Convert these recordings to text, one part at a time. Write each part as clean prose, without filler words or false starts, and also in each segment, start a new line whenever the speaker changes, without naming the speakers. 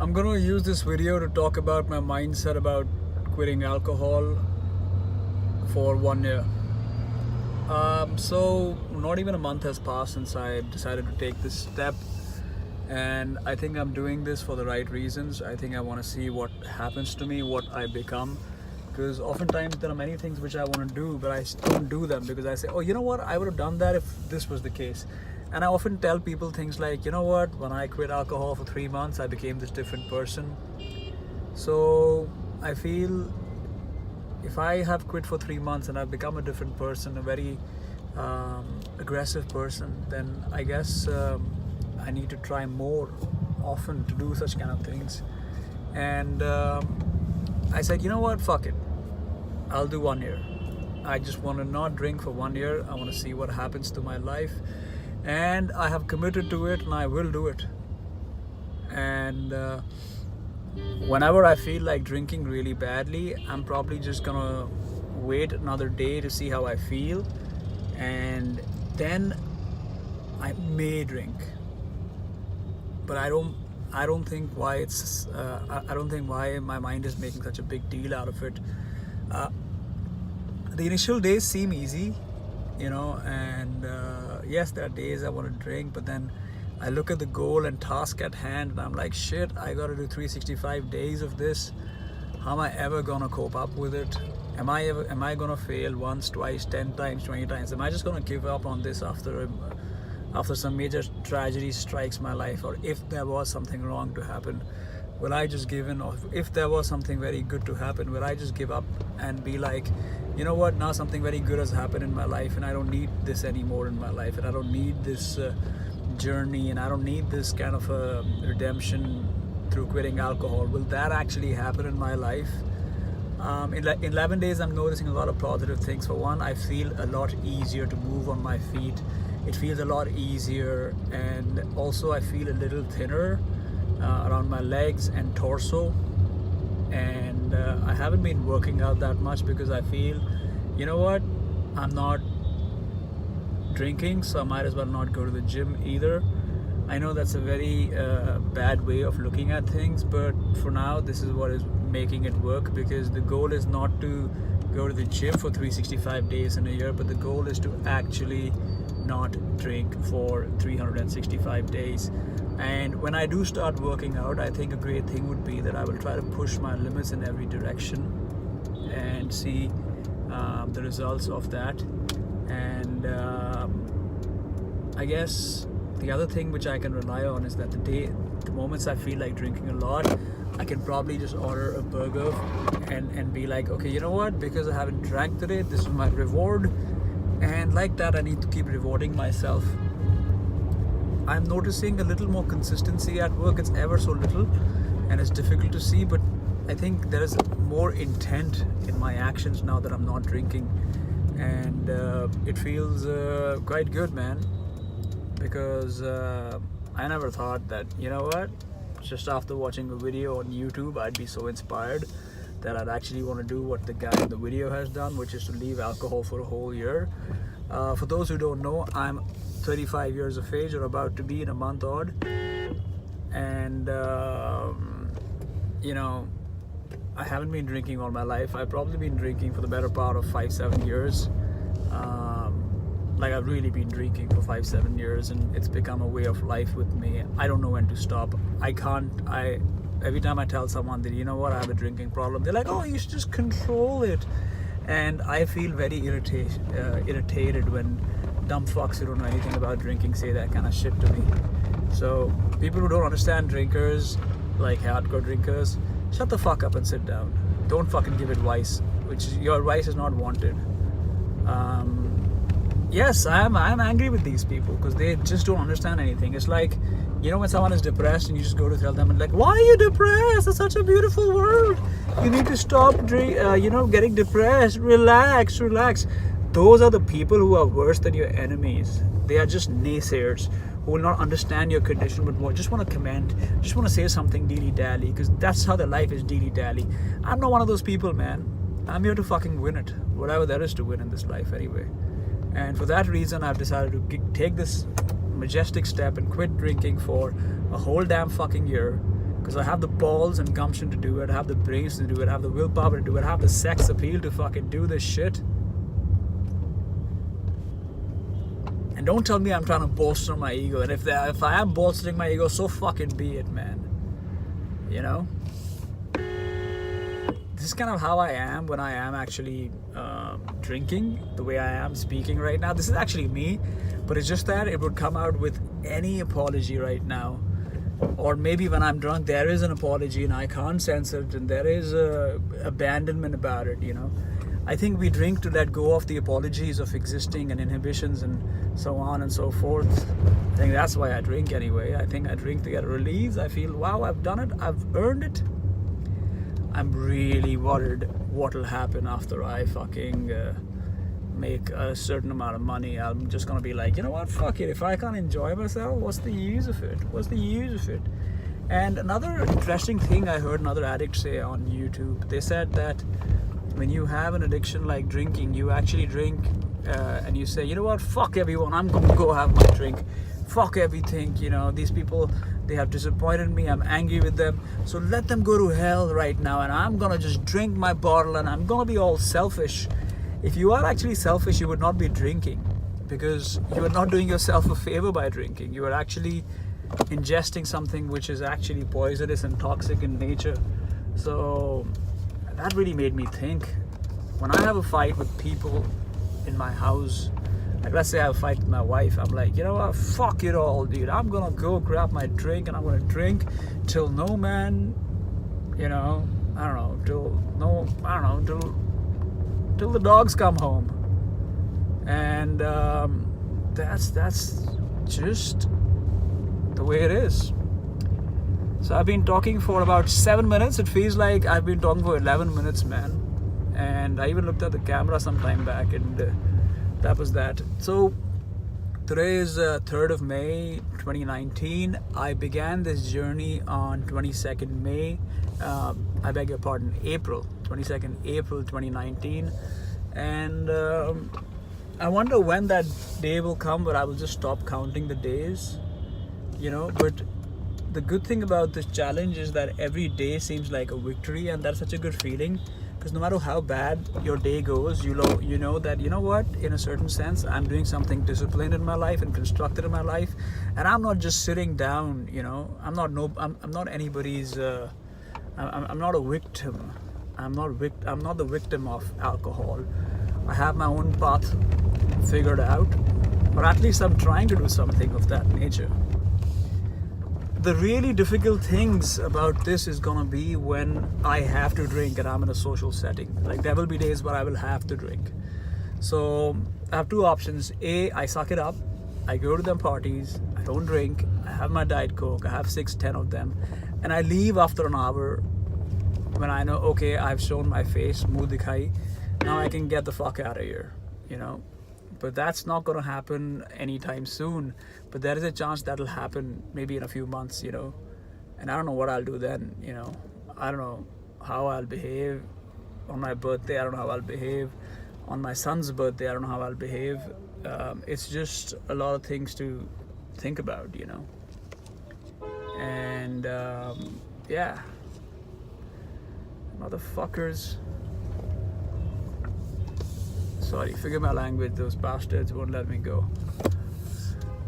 I'm gonna use this video to talk about my mindset about quitting alcohol for 1 year. So not even a month has passed since I decided to take this step, and I think I'm doing this for the right reasons. I think I want to see what happens to me, what I become, because oftentimes there are many things which I want to do, but I don't do them because I say, oh, you know what, I would have done that if this was the case. And I often tell people things like, you know what, when I quit alcohol for 3 months, I became this different person. So I feel if I have quit for 3 months and I've become a different person, a very aggressive person, then I guess I need to try more often to do such kind of things. And I said, you know what, fuck it, I'll do 1 year. I just want to not drink for 1 year. I want to see what happens to my life, and I have committed to it, and I will do it. And whenever I feel like drinking really badly, I'm probably just gonna wait another day to see how I feel, and then I may drink. But I don't think why it's I don't think why my mind is making such a big deal out of it. The initial days seem easy, and yes, there are days I want to drink, but then I look at the goal and task at hand, and I'm like, shit, I gotta do 365 days of this. How am I ever gonna cope up with it? Am I gonna fail once, twice, 10 times, 20 times? Am I just gonna give up on this after some major tragedy strikes my life? Or if there was something wrong to happen, will I just give in? Or if there was something very good to happen, will I just give up and be like, you know what, now something very good has happened in my life, and I don't need this anymore in my life, and I don't need this journey, and I don't need this kind of a redemption through quitting alcohol? Will that actually happen in my life? In 11 days, I'm noticing a lot of positive things. For one, I feel a lot easier to move on my feet. It feels a lot easier, and also I feel a little thinner around my legs and torso. And I haven't been working out that much because I feel, you know what, I'm not drinking, so I might as well not go to the gym either. I know that's a very bad way of looking at things, but for now this is what is making it work, because the goal is not to go to the gym for 365 days in a year, but the goal is to actually not drink for 365 days. And when I do start working out, I think a great thing would be that I will try to push my limits in every direction and see the results of that. And I guess the other thing which I can rely on is that the moments I feel like drinking a lot, I can probably just order a burger and be like, okay, you know what, because I haven't drank today, this is my reward. And like that, I need to keep rewarding myself. I'm noticing a little more consistency at work. It's ever so little, and it's difficult to see, but I think there is more intent in my actions now that I'm not drinking. And it feels quite good, man, because I never thought that, you know what, just after watching a video on YouTube, I'd be so inspired that I'd actually want to do what the guy in the video has done, which is to leave alcohol for a whole year. For those who don't know, I'm 35 years of age, or about to be in a month odd, and I haven't been drinking all my life. I've probably been drinking for the better part of 5-7 years. I've really been drinking for 5-7 years, and it's become a way of life with me. I don't know when to stop. Every time I tell someone that, you know what, I have a drinking problem, they're like, oh, you should just control it. And I feel very irritated when dumb fucks who don't know anything about drinking say that kind of shit to me. So people who don't understand drinkers, like hardcore drinkers, shut the fuck up and sit down. Don't fucking give advice, your advice is not wanted. Yes, I'm angry with these people because they just don't understand anything. It's like, when someone is depressed and you just go to tell them, and like, why are you depressed? It's such a beautiful world. You need to stop getting depressed. Relax. Those are the people who are worse than your enemies. They are just naysayers who will not understand your condition, but just want to comment, just want to say something dilly-dally, because that's how their life is, dilly-dally. I'm not one of those people, man. I'm here to fucking win it, whatever there is to win in this life anyway. And for that reason, I've decided to take this majestic step and quit drinking for a whole damn fucking year. Because I have the balls and gumption to do it, I have the brains to do it, I have the willpower to do it, I have the sex appeal to fucking do this shit. And don't tell me I'm trying to bolster my ego. And if I am bolstering my ego, so fucking be it, man. You know? This is kind of how I am when I am actually drinking, the way I am speaking right now. This is actually me, but it's just that it would come out with any apology right now. Or maybe when I'm drunk, there is an apology and I can't censor it, and there is abandonment about it, you know. I think we drink to let go of the apologies of existing and inhibitions and so on and so forth. I think that's why I drink anyway. I think I drink to get relieved. I feel, wow, I've done it, I've earned it. I'm really worried what'll happen after I fucking make a certain amount of money. I'm just gonna be like, you know what, fuck it. If I can't enjoy myself, what's the use of it? What's the use of it? And another interesting thing I heard another addict say on YouTube, they said that when you have an addiction like drinking, you actually drink and you say, you know what, fuck everyone, I'm gonna go have my drink. Fuck everything, you know, these people, they have disappointed me, I'm angry with them, so let them go to hell right now, and I'm gonna just drink my bottle and I'm gonna be all selfish. If you are actually selfish, you would not be drinking, because you are not doing yourself a favor by drinking. You are actually ingesting something which is actually poisonous and toxic in nature. So that really made me think. When I have a fight with people in my house, like let's say I have a fight with my wife, I'm like, you know what, fuck it all, dude. I'm gonna go grab my drink and I'm gonna drink till no man, you know, I don't know, till the dogs come home. And that's just the way it is. So I've been talking for about 7 minutes. It feels like I've been talking for 11 minutes, man. And I even looked at the camera some time back, and that was that. So today is 3rd of May 2019. I began this journey on 22nd May. I beg your pardon, April 22nd, April 2019. And I wonder when that day will come where I will just stop counting the days, you know. But the good thing about this challenge is that every day seems like a victory, and that's such a good feeling. Because no matter how bad your day goes, you know that, you know what, in a certain sense, I'm doing something disciplined in my life and constructed in my life, and I'm not just sitting down, you know. I'm not anybody's. I'm not a victim. I'm not the victim of alcohol. I have my own path figured out, or at least I'm trying to do something of that nature. The really difficult things about this is gonna be when I have to drink and I'm in a social setting. Like there will be days where I will have to drink. So I have two options. A, I suck it up. I go to them parties. I don't drink. I have my Diet Coke. I have 6-10 of them, and I leave after an hour when I know, okay, I've shown my face, muh dikhai. Now I can get the fuck out of here, you know. But that's not going to happen anytime soon. But there is a chance that'll happen maybe in a few months, you know. And I don't know what I'll do then, you know. I don't know how I'll behave on my birthday. I don't know how I'll behave on my son's birthday. I don't know how I'll behave. It's just a lot of things to think about, you know. And yeah. Motherfuckers. Sorry, forgive my language, those bastards won't let me go.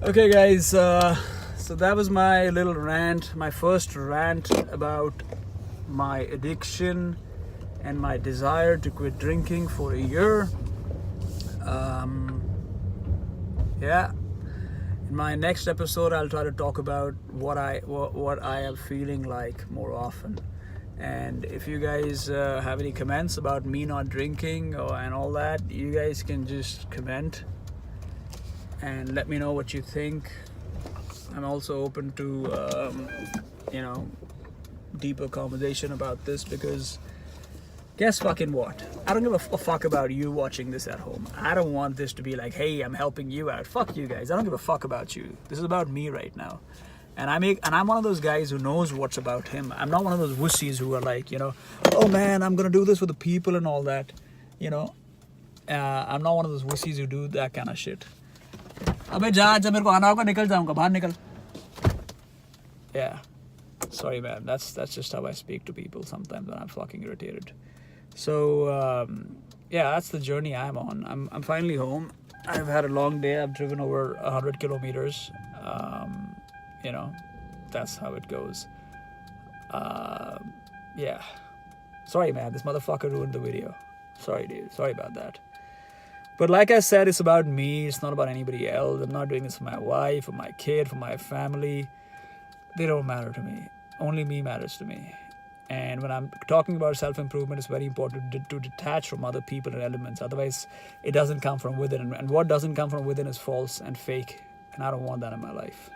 Okay guys, so that was my little rant, my first rant about my addiction and my desire to quit drinking for a year. Yeah, in my next episode I'll try to talk about what I am feeling like more often. And if you guys have any comments about me not drinking and all that, you guys can just comment and let me know what you think. I'm also open to, you know, deeper conversation about this, because guess fucking what? I don't give a fuck about you watching this at home. I don't want this to be like, hey, I'm helping you out. Fuck you guys. I don't give a fuck about you. This is about me right now. And I'm one of those guys who knows what's about him. I'm not one of those wussies who are like, you know, oh man, I'm gonna do this for the people and all that. You know, I'm not one of those wussies who do that kind of shit. अबे जा जब मेरे को आना होगा निकल जाऊंगा बाहर निकल. Yeah. Sorry, man. That's just how I speak to people sometimes when I'm fucking irritated. So yeah, that's the journey I'm on. I'm finally home. I've had a long day. I've driven over 100 kilometers. You know, that's how it goes. Yeah. Sorry, man. This motherfucker ruined the video. Sorry, dude. Sorry about that. But like I said, it's about me. It's not about anybody else. I'm not doing this for my wife, for my kid, for my family. They don't matter to me. Only me matters to me. And when I'm talking about self-improvement, it's very important to detach from other people and elements. Otherwise, it doesn't come from within. And what doesn't come from within is false and fake. And I don't want that in my life.